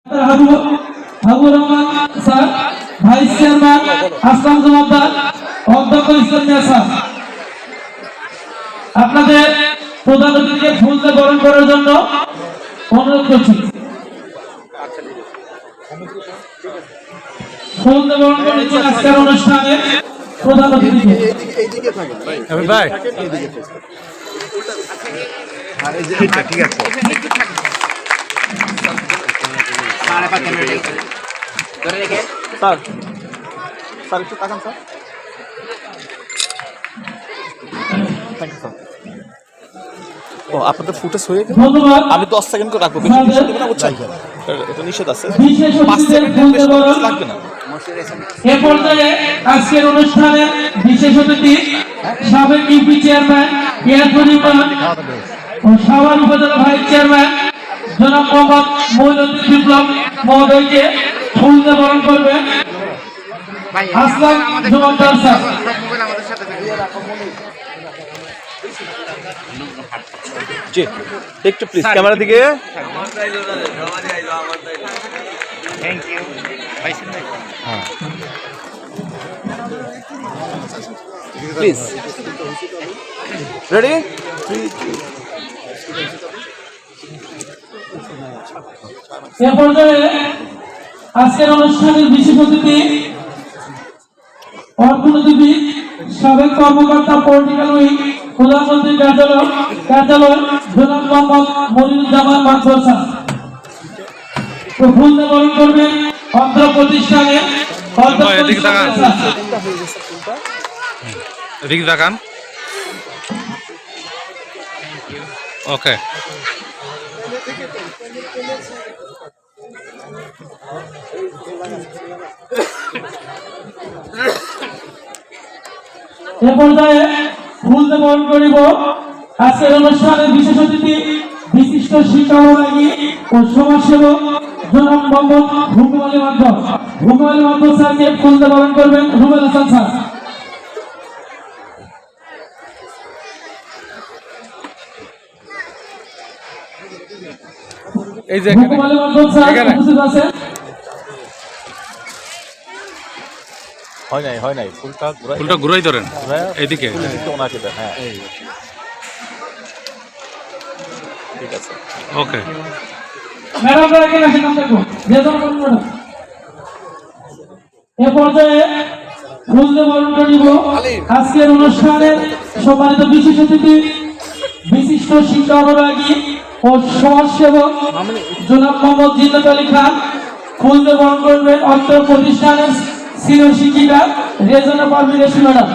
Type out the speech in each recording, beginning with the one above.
হাবুর Rahman sir, vice chairman আসলাম জমাদ্দার, অধ্যক্ষ Islamia sir, আপনাদের প্রধান অতিথিকে ফুল দিয়ে বরণ করার জন্য অনুরোধ করছি। ফুল দিয়ে বরণ করেছেন আজকের অনুষ্ঠানে প্রধান অতিথিকে। ভাই ঠিক আছে। স্যার স্যার একটু তাকান স্যার। Thank you sir. ও আপনাদের ফুটেজ হয়ে গেল, আমি 10 সেকেন্ড করে রাখবো, বেশি নিষেধ দেবো না, বুঝছেন? এটা নিষেধ আছে, 5 সেকেন্ডের বেশি লাগবে না। এ পর্যায়ে আজকের অনুষ্ঠানে বিশেষ অতিথি সাবেক ইউপি চেয়ারম্যান ও সাভার উপজেলা ভাইস চেয়ারম্যান জনাব মোহাম্মদ মঈনুদ্দিন বিপ্লব মহোদয়কে ফুল দিয়ে বরণ করবে আসলাম জমাদ্দার স্যার। জি একটু প্লিজ ক্যামেরা দিকে। Thank you. হ্যাঁ প্লিজ রেডি। এ পর্যায়ে আজকের অনুষ্ঠানের বিশেষ অতিথি অর্থনীতিবিদ সাবেক কর্মকর্তা পলিটিক্যাল উইং প্রধানমন্ত্রীর কার্যালয় জনাব মোহাম্মদ মনিরুজ্জামান মাকবুল তো ফুল দিয়ে বরণ করবেন অন্ধ্র প্রতিষ্ঠানের ওকে এ পর্যায়ে ফুল দিয়ে বরণ করিব আজকের অনুষ্ঠানের বিশেষ অতিথি বিশিষ্ট শিক্ষানুরাগী ও সমাজসেবক জনাব মোহাম্মদ হুকুম আলী মাধ্যম। হুকুম আলী মাধ্যম স্যারকে ফুল দিয়ে বরণ করবেন রুবেল হাসান স্যার। এই যে হুকুম আলী মাধ্যম স্যার উপস্থিত আছেন। হয় নাই ফুলটা ঘুরাই ধরেন এইদিকে ওনাকে দেন। হ্যাঁ ঠিক আছে ওকে। ম্যাডাম এখানে আসেন, নাম দেখো ম্যাডাম। এ পর্যায়ে ফুল দিয়ে বরণ করিব আজকের অনুষ্ঠানের সম্মানিত বিশেষ অতিথি বিশিষ্ট শিক্ষা অনুরাগী ও সমাজসেবক জনাব মোহাম্মদ জিন্নাত আলী খান। ফুল দিয়ে বরণ করবেন অত্র প্রতিষ্ঠানের সিনিয়র শিক্ষিকা রেজনা পারভিন রেশমি ম্যাডাম।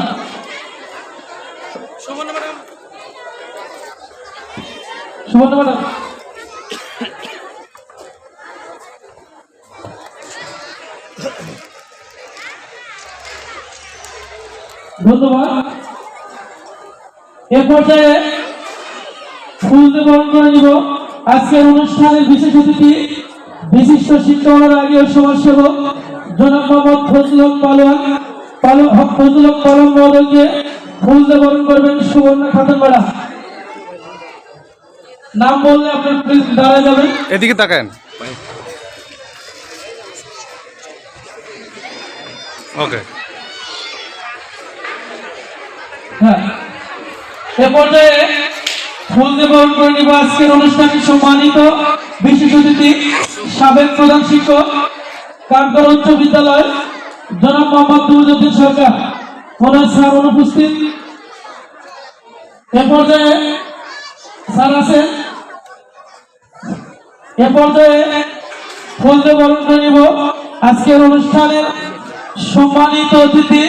সুবর্ণ ম্যাডাম ধন্যবাদ। এ পর্যায়ে ফুল দিয়ে বরণ করে নিব আজকের অনুষ্ঠানের বিশেষ অতিথি বিশিষ্ট শিক্ষা অনুরাগী ও সমাজসেবক জনাব মোহাম্মদ ফজলুল পালম মহোদয়কে ফুল দিয়ে বরণ করবেন সুবর্ণা খাতুন ম্যাডাম। নাম বললে আপনার প্লিজ দাঁড়ায় যাবেন। এদিকে তাকান। ওকে হ্যাঁ, এ পর্যায়ে ফুল দিয়ে বরণ করে নিব আজকের অনুষ্ঠানে সম্মানিত বিশেষ অতিথি সাবেক প্রধান শিক্ষক কানপুর উচ্চ বিদ্যালয় জনাব মোহাম্মদ দুরুদ্দিন সরকার। ওনার স্যার অনুপস্থিত। এ পর্যায়ে স্যার আছেন। এ পর্যায়ে ফুল দিয়ে বরণ করে নিব আজকের অনুষ্ঠানের সম্মানিত অতিথি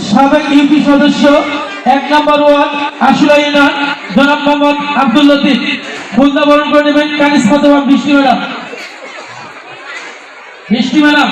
সাবেক ইউপি সদস্য 1 নম্বর ওয়ার্ড আশুরা ইউনিয়ন জনাব মোহাম্মদ আব্দুল লতিফ। ফুল দিয়ে বরণ করে নেবেন কানিস ফাতেমা বৃষ্টি ম্যাডাম। বৃষ্টি ম্যাডাম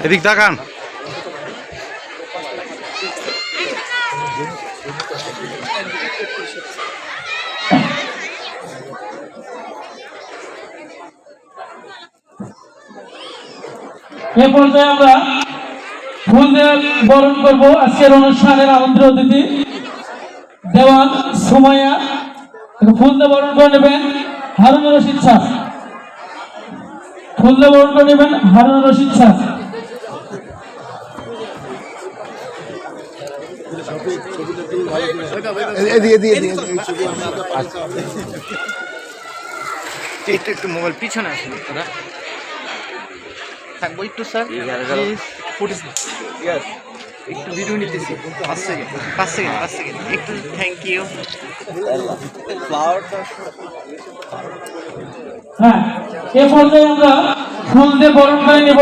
এদিক তাকান। এ পর্যায়ে আমরা ফুল দিয়ে বরণ করব আজকের অনুষ্ঠানের আমন্ত্রিত অতিথি দেওয়ান সুমাইয়া। ফুল দিয়ে বরণ করে নেবেন হারুনুর রশিদ স্যার। ফুল দিয়ে বরণ করে নেবেন হারুনুর রশিদ স্যার। একটু মোবাইল পিছনে আসুন তোরা থাকবো একটু স্যার একটু ভিডিও নিতেছি 5 সেকেন্ড একটু থ্যাংক ইউ হ্যাঁ, এ পর্যায়ে আমরা ফুল দিয়ে বরণ করে নেব।